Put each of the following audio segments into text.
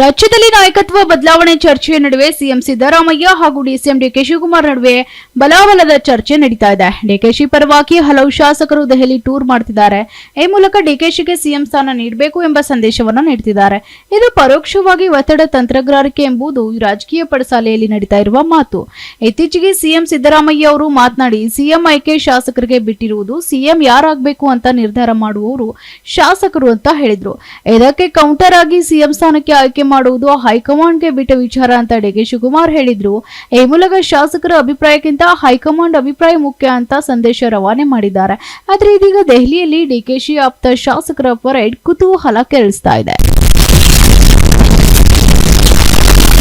ರಾಜ್ಯದಲ್ಲಿ ನಾಯಕತ್ವ ಬದಲಾವಣೆ ಚರ್ಚೆಯ ನಡುವೆ ಸಿಎಂ ಸಿದ್ದರಾಮಯ್ಯ ಹಾಗೂ ಡಿಸಿಎಂ ಡಿಕೆ ಶಿವಕುಮಾರ್ ನಡುವೆ ಬಲಾಬಲದ ಚರ್ಚೆ ನಡೀತಾ ಇದೆ. ಡಿಕೆಶಿ ಪರವಾಗಿ ಹಲವು ಶಾಸಕರು ದೆಹಲಿ ಟೂರ್ ಮಾಡ್ತಿದ್ದಾರೆ. ಈ ಮೂಲಕ ಡಿಕೆಶಿಗೆ ಸಿಎಂ ಸ್ಥಾನ ನೀಡಬೇಕು ಎಂಬ ಸಂದೇಶವನ್ನು ನೀಡುತ್ತಿದ್ದಾರೆ. ಇದು ಪರೋಕ್ಷವಾಗಿ ಒತ್ತಡ ತಂತ್ರಗಾರಿಕೆ ಎಂಬುದು ರಾಜಕೀಯ ಪಡಸಾಲೆಯಲ್ಲಿ ನಡೀತಾ ಇರುವ ಮಾತು. ಇತ್ತೀಚೆಗೆ ಸಿಎಂ ಸಿದ್ದರಾಮಯ್ಯ ಅವರು ಮಾತನಾಡಿ, ಸಿಎಂ ಆಯ್ಕೆ ಶಾಸಕರಿಗೆ ಬಿಟ್ಟಿರುವುದು, ಸಿಎಂ ಯಾರಾಗಬೇಕು ಅಂತ ನಿರ್ಧಾರ ಮಾಡುವವರು ಶಾಸಕರು ಅಂತ ಹೇಳಿದ್ರು. ಇದಕ್ಕೆ ಕೌಂಟರ್ ಆಗಿ ಸಿಎಂ ಸ್ಥಾನಕ್ಕೆ ಆಯ್ಕೆ ಮಾಡುವುದು ಹೈಕಮಾಂಡ್ಗೆ ಬಿಟ್ಟ ವಿಚಾರ ಅಂತ ಡಿಕೆ ಶಿವಕುಮಾರ್ ಹೇಳಿದ್ರು. ಈ ಮೂಲಕ ಶಾಸಕರ ಅಭಿಪ್ರಾಯಕ್ಕಿಂತ ಹೈಕಮಾಂಡ್ ಅಭಿಪ್ರಾಯ ಮುಖ್ಯ ಅಂತ ಸಂದೇಶ ರವಾನೆ ಮಾಡಿದ್ದಾರೆ. ಆದ್ರೆ ಇದೀಗ ದೆಹಲಿಯಲ್ಲಿ ಡಿಕೆಶಿ ಆಪ್ತ ಶಾಸಕರ ಪರೇಡ್ ಕುತೂಹಲ ಕೆರಳಿಸ್ತಾ ಇದೆ.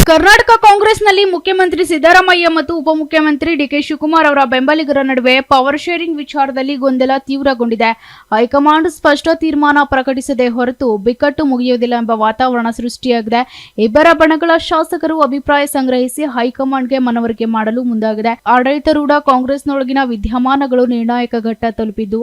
ಕರ್ನಾಟಕ ಕಾಂಗ್ರೆಸ್ನಲ್ಲಿ ಮುಖ್ಯಮಂತ್ರಿ ಸಿದ್ದರಾಮಯ್ಯ ಮತ್ತು ಉಪಮುಖ್ಯಮಂತ್ರಿ ಡಿಕೆ ಶಿವಕುಮಾರ್ ಅವರ ಬೆಂಬಲಿಗರ ನಡುವೆ ಪವರ್ ಶೇರಿಂಗ್ ವಿಚಾರದಲ್ಲಿ ಗೊಂದಲ ತೀವ್ರಗೊಂಡಿದೆ. ಹೈಕಮಾಂಡ್ ಸ್ಪಷ್ಟ ತೀರ್ಮಾನ ಪ್ರಕಟಿಸದೆ ಹೊರತು ಬಿಕ್ಕಟ್ಟು ಮುಗಿಯುವುದಿಲ್ಲ ಎಂಬ ವಾತಾವರಣ ಸೃಷ್ಟಿಯಾಗಿದೆ. ಇಬ್ಬರ ಬಣಗಳ ಶಾಸಕರು ಅಭಿಪ್ರಾಯ ಸಂಗ್ರಹಿಸಿ ಹೈಕಮಾಂಡ್ಗೆ ಮನವರಿಕೆ ಮಾಡಲು ಮುಂದಾಗಿದೆ. ಆಡಳಿತಾರೂಢ ಕಾಂಗ್ರೆಸ್ನೊಳಗಿನ ವಿದ್ಯಮಾನಗಳು ನಿರ್ಣಾಯಕ ಘಟ್ಟ ತಲುಪಿದ್ದು,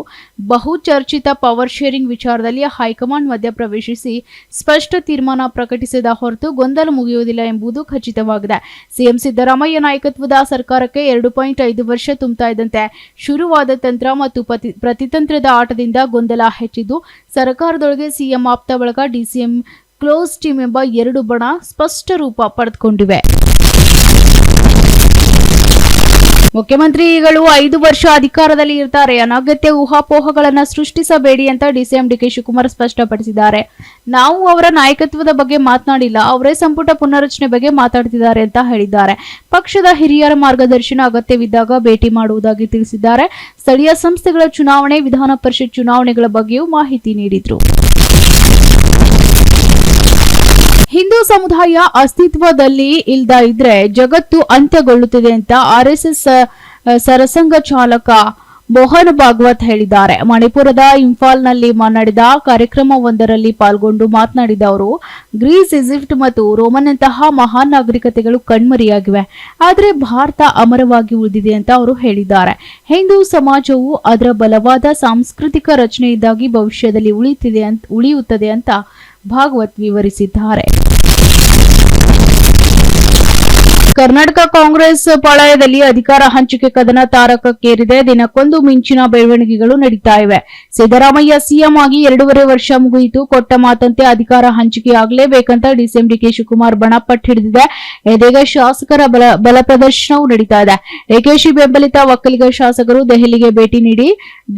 ಬಹು ಚರ್ಚಿತ ಪವರ್ ಶೇರಿಂಗ್ ವಿಚಾರದಲ್ಲಿ ಹೈಕಮಾಂಡ್ ಮಧ್ಯಪ್ರವೇಶಿಸಿ ಸ್ಪಷ್ಟ ತೀರ್ಮಾನ ಪ್ರಕಟಿಸದ ಹೊರತು ಗೊಂದಲ ಮುಗಿಯುವುದಿಲ್ಲ ಎಂಬುದು ಖಚಿತವಾಗಿದೆ. ಸಿಎಂ ಸಿದ್ದರಾಮಯ್ಯ ನಾಯಕತ್ವದ ಸರ್ಕಾರಕ್ಕೆ 2.5 ವರ್ಷ ತುಂಬುತ್ತಾ ಇದ್ದಂತೆ ಶುರುವಾದ ತಂತ್ರ ಮತ್ತು ಪ್ರತಿತಂತ್ರದ ಆಟದಿಂದ ಗೊಂದಲ ಹೆಚ್ಚಿದ್ದು, ಸರ್ಕಾರದೊಳಗೆ ಸಿಎಂ ಆಪ್ತ ಬಳಗ, ಡಿಸಿಎಂ ಕ್ಲೋಸ್ ಟೀಮ್ ಎಂಬ ಎರಡು ಬಣ ಸ್ಪಷ್ಟ ರೂಪ ಪಡೆದುಕೊಂಡಿವೆ. ಮುಖ್ಯಮಂತ್ರಿಗಳು 5 ವರ್ಷ ಅಧಿಕಾರದಲ್ಲಿ ಇರ್ತಾರೆ, ಅನಗತ್ಯ ಊಹಾಪೋಹಗಳನ್ನು ಸೃಷ್ಟಿಸಬೇಡಿ ಅಂತ ಡಿಸಿಎಂ ಡಿಕೆ ಶಿವಕುಮಾರ್ ಸ್ಪಷ್ಟಪಡಿಸಿದ್ದಾರೆ. ನಾವು ಅವರ ನಾಯಕತ್ವದ ಬಗ್ಗೆ ಮಾತನಾಡಿಲ್ಲ, ಅವರೇ ಸಂಪುಟ ಪುನರಚನೆ ಬಗ್ಗೆ ಮಾತಾಡ್ತಿದ್ದಾರೆ ಅಂತ ಹೇಳಿದ್ದಾರೆ. ಪಕ್ಷದ ಹಿರಿಯರ ಮಾರ್ಗದರ್ಶನ ಅಗತ್ಯವಿದ್ದಾಗ ಭೇಟಿ ಮಾಡುವುದಾಗಿ ತಿಳಿಸಿದ್ದಾರೆ. ಸ್ಥಳೀಯ ಸಂಸ್ಥೆಗಳ ಚುನಾವಣೆ, ವಿಧಾನ ಪರಿಷತ್ ಚುನಾವಣೆಗಳ ಬಗ್ಗೆಯೂ ಮಾಹಿತಿ ನೀಡಿದ್ರು. ಹಿಂದೂ ಸಮುದಾಯ ಅಸ್ತಿತ್ವದಲ್ಲಿ ಇಲ್ದ ಇದ್ರೆ ಜಗತ್ತು ಅಂತ್ಯಗೊಳ್ಳುತ್ತದೆ ಅಂತ ಆರ್ಎಸ್ಎಸ್ ಸರಸಂಘ ಚಾಲಕ ಮೋಹನ್ ಭಾಗವತ್ ಹೇಳಿದ್ದಾರೆ. ಮಣಿಪುರದ ಇಂಫಾಲ್ನಲ್ಲಿ ನಡೆದ ಕಾರ್ಯಕ್ರಮವೊಂದರಲ್ಲಿ ಪಾಲ್ಗೊಂಡು ಮಾತನಾಡಿದ ಅವರು, ಗ್ರೀಸ್, ಈಜಿಪ್ಟ್ ಮತ್ತು ರೋಮನ್ನಂತಹ ಮಹಾನ್ ನಾಗರಿಕತೆಗಳು ಕಣ್ಮರೆಯಾಗಿವೆ, ಆದರೆ ಭಾರತ ಅಮರವಾಗಿ ಉಳಿದಿದೆ ಅಂತ ಅವರು ಹೇಳಿದ್ದಾರೆ. ಹಿಂದೂ ಸಮಾಜವು ಅದರ ಬಲವಾದ ಸಾಂಸ್ಕೃತಿಕ ರಚನೆಯಿಂದಾಗಿ ಭವಿಷ್ಯದಲ್ಲಿ ಉಳಿಯುತ್ತದೆ ಅಂತ ಭಾಗವತ್ ವಿವರಿಸಿದ್ದಾರೆ. ಕರ್ನಾಟಕ ಕಾಂಗ್ರೆಸ್ ಪಾಳಯದಲ್ಲಿ ಅಧಿಕಾರ ಹಂಚಿಕೆ ಕದನ ತಾರಕಕ್ಕೇರಿದೆ. ದಿನಕ್ಕೊಂದು ಮಿಂಚಿನ ಬೆಳವಣಿಗೆಗಳು ನಡೀತಾ ಇವೆ. ಸಿದ್ದರಾಮಯ್ಯ ಸಿಎಂ ಆಗಿ 2.5 ವರ್ಷ ಮುಗಿಯಿತು. ಕೊಟ್ಟ ಮಾತಂತೆ ಅಧಿಕಾರ ಹಂಚಿಕೆಯಾಗಲೇಬೇಕಂತ ಡಿಸಿಎಂ ಡಿಕೆ ಶಿವಕುಮಾರ್ ಬಣ ಪಟ್ಟು ಹಿಡಿದಿದೆ. ಇದೀಗ ಶಾಸಕರ ಬಲ ಪ್ರದರ್ಶನವೂ ನಡೀತಾ ಇದೆ. ಡಿಕೆಶಿ ಬೆಂಬಲಿತ ಒಕ್ಕಲಿಗ ಶಾಸಕರು ದೆಹಲಿಗೆ ಭೇಟಿ ನೀಡಿ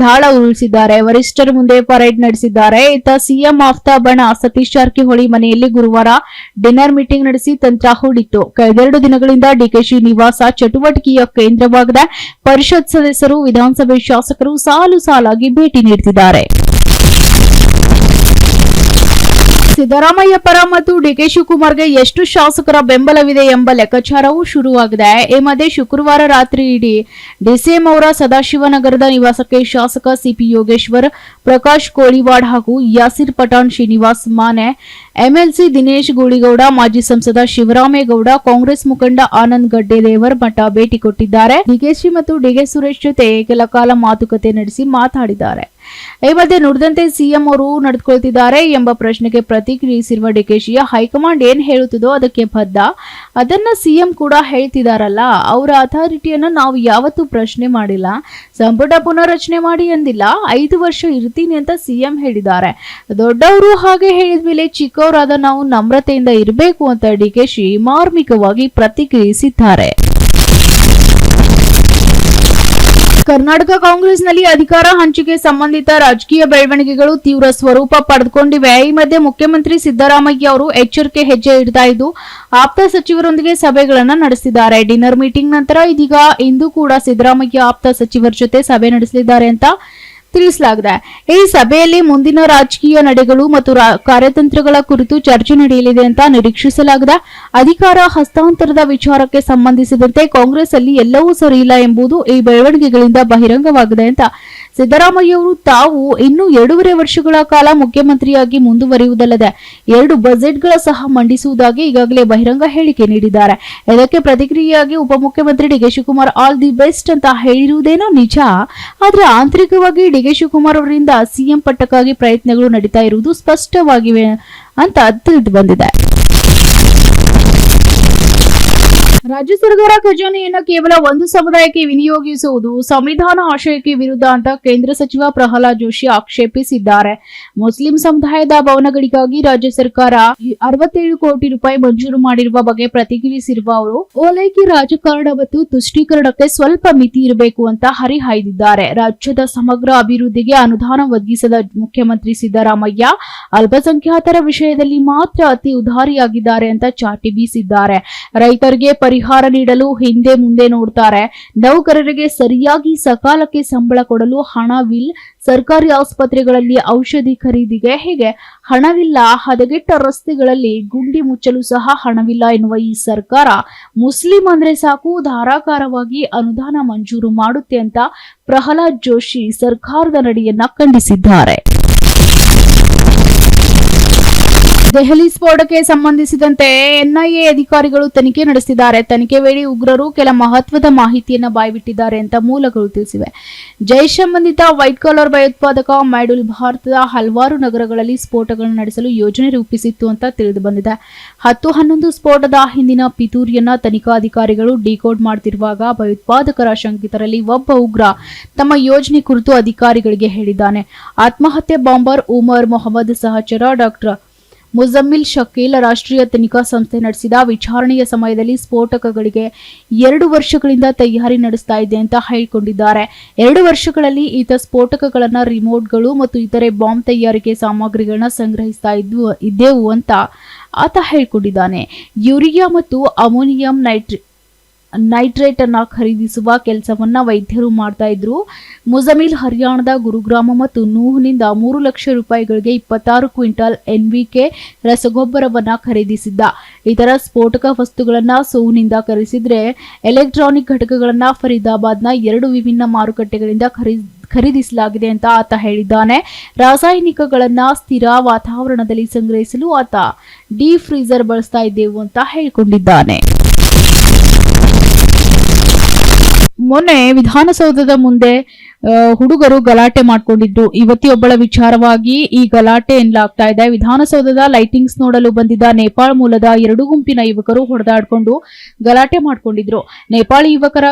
ದಾಳ ಉರುಳಿಸಿದ್ದಾರೆ. ವರಿಷ್ಠರ ಮುಂದೆ ಪರೇಡ್ ನಡೆಸಿದ್ದಾರೆ. ಇತ್ತ ಸಿಎಂ ಆಫ್ತಾ ಬಣ ಸತೀಶ್ ಜಾರಕಿಹೊಳಿ ಮನೆಯಲ್ಲಿ ಗುರುವಾರ ಡಿನ್ನರ್ ಮೀಟಿಂಗ್ ನಡೆಸಿ ತಂತ್ರ ಹೂಡಿತ್ತು. ಕಳೆದೆರಡು ದಿನಗಳಿಂದ ಡಿಕೆಶಿ ನಿವಾಸ ಚಟುವಟಿಕೆಯ ಕೇಂದ್ರವಾಗಿದೆ. ಪರಿಷತ್ ಸದಸ್ಯರು, ವಿಧಾನಸಭೆ ಶಾಸಕರು ಸಾಲು ಸಾಲಾಗಿ ಭೇಟಿ ನೀಡುತ್ತಿದ್ದಾರೆ. ಸಿದ್ದರಾಮಯ್ಯ ಪರ ಮತ್ತು ಡಿಕೆ ಶಿವಕುಮಾರ್ಗೆ ಎಷ್ಟು ಶಾಸಕರ ಬೆಂಬಲವಿದೆ ಎಂಬ ಲೆಕ್ಕಾಚಾರವೂ ಶುರುವಾಗಿದೆ. ಈ ಮಧ್ಯೆ ಶುಕ್ರವಾರ ರಾತ್ರಿ ಇಡೀ ಡಿಸಿಎಂ ಅವರ ಸದಾಶಿವನಗರದ ನಿವಾಸಕ್ಕೆ ಶಾಸಕ ಸಿಪಿ ಯೋಗೇಶ್ವರ್, ಪ್ರಕಾಶ್ ಕೋಳಿವಾಡ್ ಹಾಗೂ ಯಾಸಿರ್ ಪಠಾಣ್, ಶ್ರೀನಿವಾಸ್ ಮಾನೆ, ಎಂಎಲ್ಸಿ ದಿನೇಶ್ ಗೂಳಿಗೌಡ, ಮಾಜಿ ಸಂಸದ ಶಿವರಾಮೇಗೌಡ, ಕಾಂಗ್ರೆಸ್ ಮುಖಂಡ ಆನಂದ್ ಗಡ್ಡೆದೇವರ್ ಮಠ ಭೇಟಿ ಕೊಟ್ಟಿದ್ದಾರೆ. ಡಿಕೆಶಿ ಮತ್ತು ಡಿಕೆ ಸುರೇಶ್ ಜೊತೆ ಕೆಲ ಕಾಲ ಮಾತುಕತೆ ನಡೆಸಿ ಮಾತಾಡಿದ್ದಾರೆ. ಈ ಮಧ್ಯೆ ನುಡಿದಂತೆ ಸಿಎಂ ಅವರು ನಡೆದುಕೊಳ್ತಿದ್ದಾರೆ ಎಂಬ ಪ್ರಶ್ನೆಗೆ ಪ್ರತಿಕ್ರಿಯಿಸಿರುವ ಡಿಕೆಶಿ, ಹೈಕಮಾಂಡ್ ಏನ್ ಹೇಳುತ್ತದೋ ಅದಕ್ಕೆ ಬದ್ಧ, ಅದನ್ನ ಸಿಎಂ ಕೂಡ ಹೇಳ್ತಿದಾರಲ್ಲ, ಅವರ ಅಥಾರಿಟಿಯನ್ನ ನಾವು ಯಾವತ್ತೂ ಪ್ರಶ್ನೆ ಮಾಡಿಲ್ಲ, ಸಂಪುಟ ಪುನರಚನೆ ಮಾಡಿ ಎಂದಿಲ್ಲ, 5 ವರ್ಷ ಇರ್ತೀನಿ ಅಂತ ಸಿಎಂ ಹೇಳಿದ್ದಾರೆ. ದೊಡ್ಡವರು ಹಾಗೆ ಹೇಳಿದ ಮೇಲೆ ಚಿಕ್ಕವರಾದ ನಾವು ನಮ್ರತೆಯಿಂದ ಇರಬೇಕು ಅಂತ ಡಿಕೆಶಿ ಮಾರ್ಮಿಕವಾಗಿ ಪ್ರತಿಕ್ರಿಯಿಸಿದ್ದಾರೆ. ಕರ್ನಾಟಕ ಕಾಂಗ್ರೆಸ್ನಲ್ಲಿ ಅಧಿಕಾರ ಹಂಚಿಕೆ ಸಂಬಂಧಿತ ರಾಜಕೀಯ ಬೆಳವಣಿಗೆಗಳು ತೀವ್ರ ಸ್ವರೂಪ ಪಡೆದುಕೊಂಡಿವೆ. ಈ ಮಧ್ಯೆ ಮುಖ್ಯಮಂತ್ರಿ ಸಿದ್ದರಾಮಯ್ಯ ಅವರು ಎಚ್ಚರಿಕೆ ಹೆಜ್ಜೆ ಇಡ್ತಾ ಇದ್ದು, ಆಪ್ತ ಸಚಿವರೊಂದಿಗೆ ಸಭೆಗಳನ್ನು ನಡೆಸಿದ್ದಾರೆ. ಡಿನ್ನರ್ ಮೀಟಿಂಗ್ ನಂತರ ಇದೀಗ ಇಂದು ಕೂಡ ಸಿದ್ದರಾಮಯ್ಯ ಆಪ್ತ ಸಚಿವರ ಜೊತೆ ಸಭೆ ನಡೆಸಲಿದ್ದಾರೆ ಅಂತ ತಿಳಿಸಲಾಗಿದೆ. ಈ ಸಭೆಯಲ್ಲಿ ಮುಂದಿನ ರಾಜಕೀಯ ನಡೆಗಳು ಮತ್ತು ಕಾರ್ಯತಂತ್ರಗಳ ಕುರಿತು ಚರ್ಚೆ ನಡೆಯಲಿದೆ ಅಂತ ನಿರೀಕ್ಷಿಸಲಾಗಿದೆ. ಅಧಿಕಾರ ಹಸ್ತಾಂತರದ ವಿಚಾರಕ್ಕೆ ಸಂಬಂಧಿಸಿದಂತೆ ಕಾಂಗ್ರೆಸ್ ಅಲ್ಲಿ ಎಲ್ಲವೂ ಸರಿಯಿಲ್ಲ ಎಂಬುದು ಈ ಬೆಳವಣಿಗೆಗಳಿಂದ ಬಹಿರಂಗವಾಗಿದೆ ಅಂತ ಸಿದ್ದರಾಮಯ್ಯ ಅವರು ತಾವು ಇನ್ನೂ 2.5 ವರ್ಷಗಳ ಕಾಲ ಮುಖ್ಯಮಂತ್ರಿಯಾಗಿ ಮುಂದುವರಿಯುವುದಲ್ಲದೆ 2 ಬಜೆಟ್ಗಳ ಸಹ ಮಂಡಿಸುವುದಾಗಿ ಈಗಾಗಲೇ ಬಹಿರಂಗ ಹೇಳಿಕೆ ನೀಡಿದ್ದಾರೆ. ಇದಕ್ಕೆ ಪ್ರತಿಕ್ರಿಯೆಯಾಗಿ ಉಪಮುಖ್ಯಮಂತ್ರಿ DK Shivakumar all the best ಅಂತ ಹೇಳಿರುವುದೇನೋ ನಿಜ, ಆದರೆ ಆಂತರಿಕವಾಗಿ ಡಿಕೆ ಶಿವಕುಮಾರ್ ಅವರಿಂದ ಸಿಎಂ ಪಟ್ಟಕ್ಕಾಗಿ ಪ್ರಯತ್ನಗಳು ನಡೀತಾ ಇರುವುದು ಸ್ಪಷ್ಟವಾಗಿವೆ ಅಂತ ತಿಳಿದು ಬಂದಿದೆ. ರಾಜ್ಯ ಸರ್ಕಾರ ಖಜಾನೆಯನ್ನು ಕೇವಲ ಒಂದು ಸಮುದಾಯಕ್ಕೆ ವಿನಿಯೋಗಿಸುವುದು ಸಂವಿಧಾನ ಆಶಯಕ್ಕೆ ವಿರುದ್ಧ ಅಂತ ಕೇಂದ್ರ ಸಚಿವ ಪ್ರಹ್ಲಾದ್ ಜೋಶಿ ಆಕ್ಷೇಪಿಸಿದ್ದಾರೆ. ಮುಸ್ಲಿಂ ಸಮುದಾಯದ ಭವನಗಳಿಗಾಗಿ ರಾಜ್ಯ ಸರ್ಕಾರ 67 ಕೋಟಿ ರೂಪಾಯಿ ಮಂಜೂರು ಮಾಡಿರುವ ಬಗ್ಗೆ ಪ್ರತಿಕ್ರಿಯಿಸಿರುವ ಅವರು, ಓಲೈಕೆ ರಾಜಕಾರಣ ಮತ್ತು ತುಷ್ಟೀಕರಣಕ್ಕೆ ಸ್ವಲ್ಪ ಮಿತಿ ಇರಬೇಕು ಅಂತ ಹರಿಹಾಯ್ದಿದ್ದಾರೆ. ರಾಜ್ಯದ ಸಮಗ್ರ ಅಭಿವೃದ್ಧಿಗೆ ಅನುದಾನ ಒದಗಿಸದ ಮುಖ್ಯಮಂತ್ರಿ ಸಿದ್ದರಾಮಯ್ಯ ಅಲ್ಪಸಂಖ್ಯಾತರ ವಿಷಯದಲ್ಲಿ ಮಾತ್ರ ಅತಿ ಉದಾರಿಯಾಗಿದ್ದಾರೆ ಅಂತ ಚಾಟಿ ಬೀಸಿದ್ದಾರೆ. ರೈತರಿಗೆ ಪರಿಹಾರ ನೀಡಲು ಹಿಂದೆ ಮುಂದೆ ನೋಡ್ತಾರೆ. ನೌಕರರಿಗೆ ಸರಿಯಾಗಿ ಸಕಾಲಕ್ಕೆ ಸಂಬಳ ಕೊಡಲು ಹಣವಿಲ್ಲ. ಸರ್ಕಾರಿ ಆಸ್ಪತ್ರೆಗಳಲ್ಲಿ ಔಷಧಿ ಖರೀದಿಗೆ ಹೇಗೆ ಹಣವಿಲ್ಲ. ಹದಗೆಟ್ಟ ರಸ್ತೆಗಳಲ್ಲಿ ಗುಂಡಿ ಮುಚ್ಚಲು ಸಹ ಹಣವಿಲ್ಲ ಎನ್ನುವ ಈ ಸರ್ಕಾರ ಮುಸ್ಲಿಂ ಅಂದ್ರೆ ಸಾಕು ಧಾರಾಕಾರವಾಗಿ ಅನುದಾನ ಮಂಜೂರು ಮಾಡುತ್ತೆ ಅಂತ ಪ್ರಹ್ಲಾದ್ ಜೋಶಿ ಸರ್ಕಾರದ ನಡೆಯನ್ನ ಖಂಡಿಸಿದ್ದಾರೆ. ದೆಹಲಿ ಸ್ಫೋಟಕ್ಕೆ ಸಂಬಂಧಿಸಿದಂತೆ ಎನ್ಐಎ ಅಧಿಕಾರಿಗಳು ತನಿಖೆ ನಡೆಸಿದ್ದಾರೆ. ತನಿಖೆ ವೇಳೆ ಉಗ್ರರು ಕೆಲ ಮಹತ್ವದ ಮಾಹಿತಿಯನ್ನ ಬಾಯ್ಬಿಟ್ಟಿದ್ದಾರೆ ಅಂತ ಮೂಲಗಳು ತಿಳಿಸಿವೆ. ಜೈಷ್ ಸಂಬಂಧಿತ ವೈಟ್ ಕಾಲರ್ ಭಯೋತ್ಪಾದಕ ಮ್ಯಾಡುಲ್ ಭಾರತದ ಹಲವಾರು ನಗರಗಳಲ್ಲಿ ಸ್ಫೋಟಗಳನ್ನು ನಡೆಸಲು ಯೋಜನೆ ರೂಪಿಸಿತ್ತು ಅಂತ ತಿಳಿದು ಬಂದಿದೆ. 10-11 ಸ್ಫೋಟದ ಹಿಂದಿನ ಪಿತೂರಿಯನ್ನ ತನಿಖಾಧಿಕಾರಿಗಳು ಡಿಕೋಡ್ ಮಾಡುತ್ತಿರುವಾಗ ಭಯೋತ್ಪಾದಕರ ಶಂಕಿತರಲ್ಲಿ ಒಬ್ಬ ಉಗ್ರ ತಮ್ಮ ಯೋಜನೆ ಕುರಿತು ಅಧಿಕಾರಿಗಳಿಗೆ ಹೇಳಿದ್ದಾನೆ. ಆತ್ಮಹತ್ಯೆ ಬಾಂಬರ್ ಉಮರ್ ಮೊಹಮ್ಮದ್ ಸಹಚರ ಡಾಕ್ಟರ್ ಮುಜಮ್ಮಿಲ್ ಶಕೀಲ್ ರಾಷ್ಟ್ರೀಯ ತನಿಖಾ ಸಂಸ್ಥೆ ನಡೆಸಿದ ವಿಚಾರಣೆಯ ಸಮಯದಲ್ಲಿ ಸ್ಫೋಟಕಗಳಿಗೆ 2 ವರ್ಷಗಳಿಂದ ತಯಾರಿ ನಡೆಸ್ತಾ ಇದೆ ಅಂತ ಹೇಳಿಕೊಂಡಿದ್ದಾರೆ. 2 ವರ್ಷಗಳಲ್ಲಿ ಈತ ಸ್ಫೋಟಕಗಳನ್ನ ರಿಮೋಟ್ಗಳು ಮತ್ತು ಇತರೆ ಬಾಂಬ್ ತಯಾರಿಕೆ ಸಾಮಗ್ರಿಗಳನ್ನ ಸಂಗ್ರಹಿಸ್ತಾ ಇದ್ದೆವು ಅಂತ ಆತ ಹೇಳಿಕೊಂಡಿದ್ದಾನೆ. ಯೂರಿಯಾ ಮತ್ತು ಅಮೋನಿಯಂ ನೈಟ್ರೇಟ್ ಅನ್ನ ಖರೀದಿಸುವ ಕೆಲಸವನ್ನ ವೈದ್ಯರು ಮಾಡ್ತಾ ಇದ್ರು. ಮುಜಮಿಲ್ ಹರಿಯಾಣದ ಗುರುಗ್ರಾಮ ಮತ್ತು ನೂಹ್ನಿಂದ 3 ಲಕ್ಷ ರೂಪಾಯಿಗಳಿಗೆ 26 ಕ್ವಿಂಟಲ್ NPK ರಸಗೊಬ್ಬರವನ್ನ ಖರೀದಿಸಿದ್ದ. ಇತರ ಸ್ಫೋಟಕ ವಸ್ತುಗಳನ್ನ ಸೋನಿಂದ ಖರೀದಿಸಿದ್ರೆ ಎಲೆಕ್ಟ್ರಾನಿಕ್ ಘಟಕಗಳನ್ನ ಫರೀದಾಬಾದ್ನ 2 ವಿಭಿನ್ನ ಮಾರುಕಟ್ಟೆಗಳಿಂದ ಖರೀದಿಸಲಾಗಿದೆ ಅಂತ ಆತ ಹೇಳಿದ್ದಾನೆ. ರಾಸಾಯನಿಕಗಳನ್ನ ಸ್ಥಿರ ವಾತಾವರಣದಲ್ಲಿ ಸಂಗ್ರಹಿಸಲು ಆತ ಡೀಪ್ ಫ್ರೀಜರ್ ಬಳಸ್ತಾ ಇದ್ದೆವು ಅಂತ ಹೇಳಿಕೊಂಡಿದ್ದಾನೆ. ಮೊನ್ನೆ ವಿಧಾನಸೌಧದ ಮುಂದೆ ಹುಡುಗರು ಗಲಾಟೆ ಮಾಡ್ಕೊಂಡಿದ್ರು. ಯುವತಿಯೊಬ್ಬಳ ವಿಚಾರವಾಗಿ ಈ ಗಲಾಟೆ ಎನ್ನಲಾಗ್ತಾ ಇದೆ. ವಿಧಾನಸೌಧದ ಲೈಟಿಂಗ್ಸ್ ನೋಡಲು ಬಂದಿದ್ದ ನೇಪಾಳ ಮೂಲದ 2 ಗುಂಪಿನ ಯುವಕರು ಹೊಡೆದಾಡ್ಕೊಂಡು ಗಲಾಟೆ ಮಾಡ್ಕೊಂಡಿದ್ರು. ನೇಪಾಳಿ ಯುವಕರ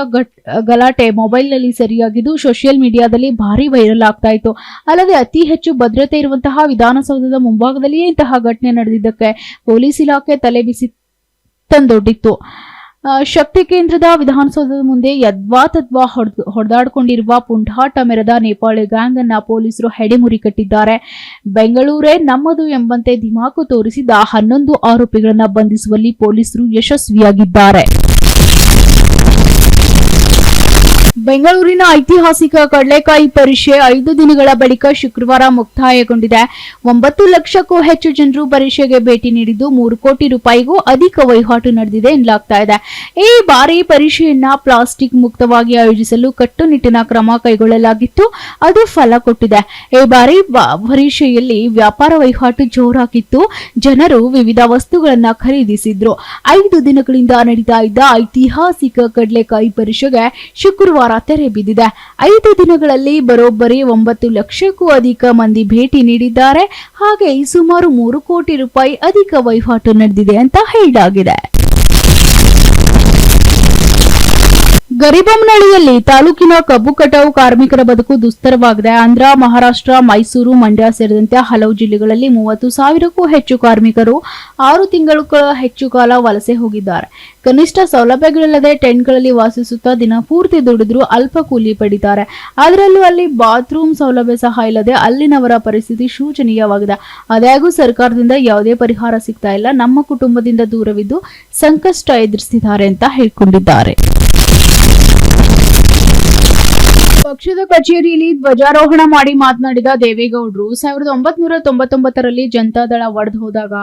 ಗಲಾಟೆ ಮೊಬೈಲ್ನಲ್ಲಿ ಸರಿಯಾಗಿದ್ದು ಸೋಷಿಯಲ್ ಮೀಡಿಯಾದಲ್ಲಿ ಭಾರಿ ವೈರಲ್ ಆಗ್ತಾ ಇತ್ತು. ಅಲ್ಲದೆ ಅತಿ ಹೆಚ್ಚು ಭದ್ರತೆ ಇರುವಂತಹ ವಿಧಾನಸೌಧದ ಮುಂಭಾಗದಲ್ಲಿಯೇ ಇಂತಹ ಘಟನೆ ನಡೆದಿದ್ದಕ್ಕೆ ಪೊಲೀಸ್ ಇಲಾಖೆ ತಲೆಬಿಸಿ ತಂದೊಡ್ಡಿತ್ತು. ಶಕ್ತಿ ಕೇಂದ್ರದ ವಿಧಾನಸೌಧದ ಮುಂದೆ ಯದ್ವಾತದ್ವಾ ಹೊಡೆದಾಡಿಕೊಂಡಿರುವ ಪುಂಡಾಟ ಮೆರೆದ ನೇಪಾಳಿ ಗ್ಯಾಂಗ್ ಅನ್ನ ಪೊಲೀಸರು ಹೆಡೆಮುರಿ ಕಟ್ಟಿದ್ದಾರೆ. ಬೆಂಗಳೂರೇ ನಮ್ಮದು ಎಂಬಂತೆ ಧಿಮಾಕು ತೋರಿಸಿದ 11 ಆರೋಪಿಗಳನ್ನ ಬಂಧಿಸುವಲ್ಲಿ ಪೊಲೀಸರು ಯಶಸ್ವಿಯಾಗಿದ್ದಾರೆ. ಬೆಂಗಳೂರಿನ ಐತಿಹಾಸಿಕ ಕಡಲೆಕಾಯಿ ಪರೀಕ್ಷೆ 5 ದಿನಗಳ ಬಳಿಕ ಶುಕ್ರವಾರ ಮುಕ್ತಾಯಗೊಂಡಿದೆ. 9 ಲಕ್ಷಕ್ಕೂ ಹೆಚ್ಚು ಜನರು ಪರೀಕ್ಷೆಗೆ ಭೇಟಿ ನೀಡಿದ್ದು 3 ಕೋಟಿ ರೂಪಾಯಿಗೂ ಅಧಿಕ ವಹಿವಾಟು ನಡೆದಿದೆ ಎನ್ನಲಾಗ್ತಾ ಇದೆ. ಈ ಬಾರಿ ಪರೀಕ್ಷೆಯನ್ನ ಪ್ಲಾಸ್ಟಿಕ್ ಮುಕ್ತವಾಗಿ ಆಯೋಜಿಸಲು ಕಟ್ಟುನಿಟ್ಟಿನ ಕ್ರಮ ಕೈಗೊಳ್ಳಲಾಗಿತ್ತು. ಅದು ಫಲ ಕೊಟ್ಟಿದೆ. ಈ ಬಾರಿ ಪರೀಕ್ಷೆಯಲ್ಲಿ ವ್ಯಾಪಾರ ವಹಿವಾಟು ಜೋರಾಗಿತ್ತು. ಜನರು ವಿವಿಧ ವಸ್ತುಗಳನ್ನ ಖರೀದಿಸಿದ್ರು. 5 ದಿನಗಳಿಂದ ನಡೀತಾ ಇದ್ದ ಐತಿಹಾಸಿಕ ಕಡಲೆಕಾಯಿ ಪರೀಕ್ಷೆಗೆ ಶುಕ್ರವಾರ ತೆರೆ ಬಿದ್ದಿದೆ. 5 ದಿನಗಳಲ್ಲಿ ಬರೋಬ್ಬರಿ 9 ಲಕ್ಷಕ್ಕೂ ಅಧಿಕ ಮಂದಿ ಭೇಟಿ ನೀಡಿದ್ದಾರೆ. ಹಾಗೆ ಸುಮಾರು 3 ಕೋಟಿ ರೂಪಾಯಿ ಅಧಿಕ ವಹಿವಾಟು ನಡೆದಿದೆ ಅಂತ ಹೇಳಲಾಗಿದೆ. ಗರಿಬೊಮ್ಮನಹಳ್ಳಿಯಲ್ಲಿ ತಾಲೂಕಿನ ಕಬ್ಬು ಕಟಾವು ಕಾರ್ಮಿಕರ ಬದುಕು ದುಸ್ತರವಾಗಿದೆ. ಆಂಧ್ರ, ಮಹಾರಾಷ್ಟ್ರ, ಮೈಸೂರು, ಮಂಡ್ಯ ಸೇರಿದಂತೆ ಹಲವು ಜಿಲ್ಲೆಗಳಲ್ಲಿ 30,000ಕ್ಕೂ ಹೆಚ್ಚು ಕಾರ್ಮಿಕರು 6 ತಿಂಗಳ ಹೆಚ್ಚು ಕಾಲ ವಲಸೆ ಹೋಗಿದ್ದಾರೆ. ಕನಿಷ್ಠ ಸೌಲಭ್ಯಗಳಿಲ್ಲದೆ ಟೆಂಟ್ಗಳಲ್ಲಿ ವಾಸಿಸುತ್ತಾ ದಿನಪೂರ್ತಿ ದುಡಿದ್ರು ಅಲ್ಪ ಕೂಲಿ ಪಡಿತಾರೆ. ಅದರಲ್ಲೂ ಅಲ್ಲಿ ಬಾತ್ರೂಮ್ ಸೌಲಭ್ಯ ಸಹ ಇಲ್ಲದೆ ಅಲ್ಲಿನವರ ಪರಿಸ್ಥಿತಿ ಶೋಚನೀಯವಾಗಿದೆ. ಆದಾಗ್ಯೂ ಸರ್ಕಾರದಿಂದ ಯಾವುದೇ ಪರಿಹಾರ ಸಿಗ್ತಾ ಇಲ್ಲ. ನಮ್ಮ ಕುಟುಂಬದಿಂದ ದೂರವಿದ್ದು ಸಂಕಷ್ಟ ಎದುರಿಸಿದ್ದಾರೆ ಅಂತ ಹೇಳಿಕೊಂಡಿದ್ದಾರೆ. ಪಕ್ಷದ ಕಚೇರಿಯಲ್ಲಿ ಧ್ವಜಾರೋಹಣ ಮಾಡಿ ಮಾತನಾಡಿದ ದೇವೇಗೌಡರು 1999ರಲ್ಲಿ ಜನತಾದಳ ಒಡೆದು ಹೋದಾಗ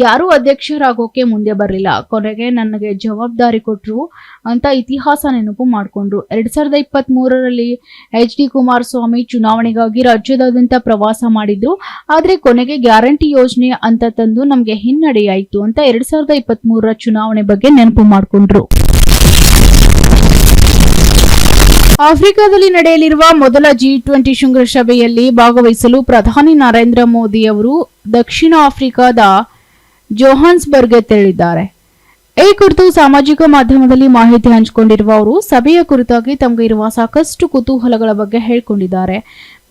ಯಾರೂ ಅಧ್ಯಕ್ಷರಾಗೋಕೆ ಮುಂದೆ ಬರಲಿಲ್ಲ. ಕೊನೆಗೆ ನನಗೆ ಜವಾಬ್ದಾರಿ ಕೊಟ್ರು ಅಂತ ಇತಿಹಾಸ ನೆನಪು ಮಾಡಿಕೊಂಡ್ರು. 2023ರಲ್ಲಿ HD ಕುಮಾರಸ್ವಾಮಿ ಚುನಾವಣೆಗಾಗಿ ರಾಜ್ಯದಾದ್ಯಂತ ಪ್ರವಾಸ ಮಾಡಿದ್ರು. ಆದ್ರೆ ಕೊನೆಗೆ ಗ್ಯಾರಂಟಿ ಯೋಜನೆ ಅಂತ ತಂದು ನಮ್ಗೆ ಹಿನ್ನಡೆಯಾಯಿತು ಅಂತ 2023ರ ಚುನಾವಣೆ ಬಗ್ಗೆ ನೆನಪು ಮಾಡಿಕೊಂಡ್ರು. ಆಫ್ರಿಕಾದಲ್ಲಿ ನಡೆಯಲಿರುವ ಮೊದಲ G20 ಶೃಂಗಸಭೆಯಲ್ಲಿ ಭಾಗವಹಿಸಲು ಪ್ರಧಾನಿ ನರೇಂದ್ರ ಮೋದಿ ಅವರು ದಕ್ಷಿಣ ಆಫ್ರಿಕಾದ ಜೋಹಾನ್ಸ್ಬರ್ಗ್ಗೆ ತೆರಳಿದ್ದಾರೆ. ಈ ಕುರಿತು ಸಾಮಾಜಿಕ ಮಾಧ್ಯಮದಲ್ಲಿ ಮಾಹಿತಿ ಹಂಚಿಕೊಂಡಿರುವ ಅವರು ಸಭೆಯ ಕುರಿತಾಗಿ ತಮಗೆ ಇರುವ ಸಾಕಷ್ಟು ಕುತೂಹಲಗಳ ಬಗ್ಗೆ ಹೇಳಿಕೊಂಡಿದ್ದಾರೆ.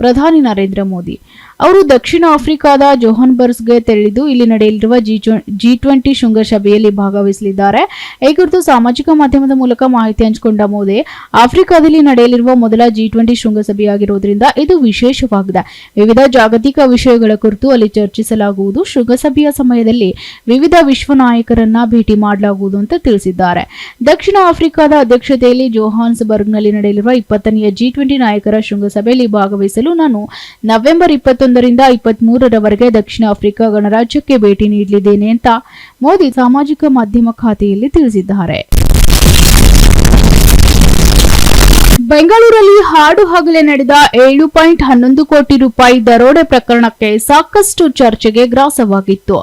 ಪ್ರಧಾನಿ ನರೇಂದ್ರ ಮೋದಿ ಅವರು ದಕ್ಷಿಣ ಆಫ್ರಿಕಾದ ಜೋಹಾನ್ಸ್ಬರ್ಗ್ಗೆ ತೆರಳಿದ್ದು ಇಲ್ಲಿ ನಡೆಯಲಿರುವ G20 ಶೃಂಗಸಭೆಯಲ್ಲಿ ಭಾಗವಹಿಸಲಿದ್ದಾರೆ. ಈ ಕುರಿತು ಸಾಮಾಜಿಕ ಮಾಧ್ಯಮದ ಮೂಲಕ ಮಾಹಿತಿ ಹಂಚಿಕೊಂಡ ಮೋದಿ, ಆಫ್ರಿಕಾದಲ್ಲಿ ನಡೆಯಲಿರುವ ಮೊದಲ G20 ಶೃಂಗಸಭೆಯಾಗಿರುವುದರಿಂದ ಇದು ವಿಶೇಷವಾಗಿದೆ. ವಿವಿಧ ಜಾಗತಿಕ ವಿಷಯಗಳ ಕುರಿತು ಅಲ್ಲಿ ಚರ್ಚಿಸಲಾಗುವುದು. ಶೃಂಗಸಭೆಯ ಸಮಯದಲ್ಲಿ ವಿವಿಧ ವಿಶ್ವ ನಾಯಕರನ್ನ ಭೇಟಿ ಮಾಡಲಾಗುವುದು ಅಂತ ತಿಳಿಸಿದ್ದಾರೆ. ದಕ್ಷಿಣ ಆಫ್ರಿಕಾದ ಅಧ್ಯಕ್ಷತೆಯಲ್ಲಿ ಜೋಹಾನ್ಸ್ಬರ್ಗ್ನಲ್ಲಿ ನಡೆಯಲಿರುವ 20ನೇ G20 ನಾಯಕರ ಶೃಂಗಸಭೆಯಲ್ಲಿ ಭಾಗವಹಿಸಲು ನಾನು ನವೆಂಬರ್ 21ರಿಂದ 23ರವರೆಗೆ ದಕ್ಷಿಣ ಆಫ್ರಿಕಾ ಗಣರಾಜ್ಯಕ್ಕೆ ಭೇಟಿ ನೀಡಲಿದ್ದೇನೆ ಅಂತ ಮೋದಿ ಸಾಮಾಜಿಕ ಮಾಧ್ಯಮ ಖಾತೆಯಲ್ಲಿ ತಿಳಿಸಿದ್ದಾರೆ. ಬೆಂಗಳೂರಲ್ಲಿ ಹಾಡು ಹಗಲೇ ನಡೆದ 7.11 ಕೋಟಿ ರೂಪಾಯಿ ದರೋಡೆ ಪ್ರಕರಣಕ್ಕೆ ಸಾಕಷ್ಟು ಚರ್ಚೆಗೆ ಗ್ರಾಸವಾಗಿತ್ತು.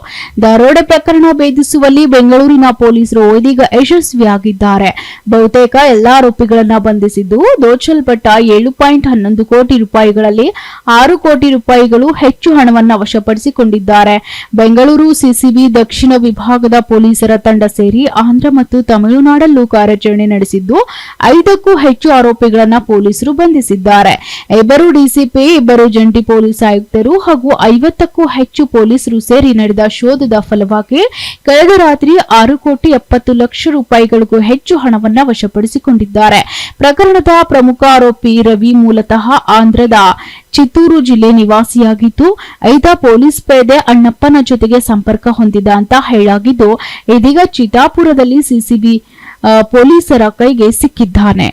ದರೋಡೆ ಪ್ರಕರಣ ಭೇದಿಸುವಲ್ಲಿ ಬೆಂಗಳೂರಿನ ಪೊಲೀಸರು ಇದೀಗ ಯಶಸ್ವಿಯಾಗಿದ್ದಾರೆ. ಬಹುತೇಕ ಎಲ್ಲಾ ಆರೋಪಿಗಳನ್ನ ಬಂಧಿಸಿದ್ದು, ದೋಚಲ್ಪಟ್ಟ 7.11 ಕೋಟಿ ರೂಪಾಯಿಗಳಲ್ಲಿ 6 ಕೋಟಿ ರೂಪಾಯಿಗಳು ಹೆಚ್ಚು ಹಣವನ್ನು ವಶಪಡಿಸಿಕೊಂಡಿದ್ದಾರೆ. ಬೆಂಗಳೂರು ಸಿಸಿಬಿ ದಕ್ಷಿಣ ವಿಭಾಗದ ಪೊಲೀಸರ ತಂಡ ಸೇರಿ ಆಂಧ್ರ ಮತ್ತು ತಮಿಳುನಾಡಲ್ಲೂ ಕಾರ್ಯಾಚರಣೆ ನಡೆಸಿದ್ದು 5ಕ್ಕೂ ಹೆಚ್ಚು ಆರೋಪಿಗಳನ್ನ ಪೊಲೀಸರು ಬಂಧಿಸಿದ್ದಾರೆ. 2 ಡಿಸಿಪಿ, 2 ಜಂಟಿ ಪೊಲೀಸ್ ಆಯುಕ್ತರು ಹಾಗೂ 50ಕ್ಕೂ ಹೆಚ್ಚು ಪೊಲೀಸರು ಸೇರಿ ನಡೆದ ಶೋಧದ ಫಲವಾಗಿ ಕಳೆದ ರಾತ್ರಿ 6 ಕೋಟಿ 70 ಲಕ್ಷ ರೂಪಾಯಿಗಳಿಗೂ ಹೆಚ್ಚು ಹಣವನ್ನು ವಶಪಡಿಸಿಕೊಂಡಿದ್ದಾರೆ. ಪ್ರಕರಣದ ಪ್ರಮುಖ ಆರೋಪಿ ರವಿ ಮೂಲತಃ ಆಂಧ್ರದ ಚಿತ್ತೂರು ಜಿಲ್ಲೆ ನಿವಾಸಿಯಾಗಿದ್ದು, ಈತ ಪೊಲೀಸ್ ಪೇದೆ ಅಣ್ಣಪ್ಪನ ಜೊತೆಗೆ ಸಂಪರ್ಕ ಹೊಂದಿದ ಅಂತ ಹೇಳಲಾಗಿದ್ದು, ಇದೀಗ ಚಿತ್ತಾಪುರದಲ್ಲಿ ಸಿಸಿಬಿ ಪೊಲೀಸರ ಕೈಗೆ ಸಿಕ್ಕಿದ್ದಾನೆ.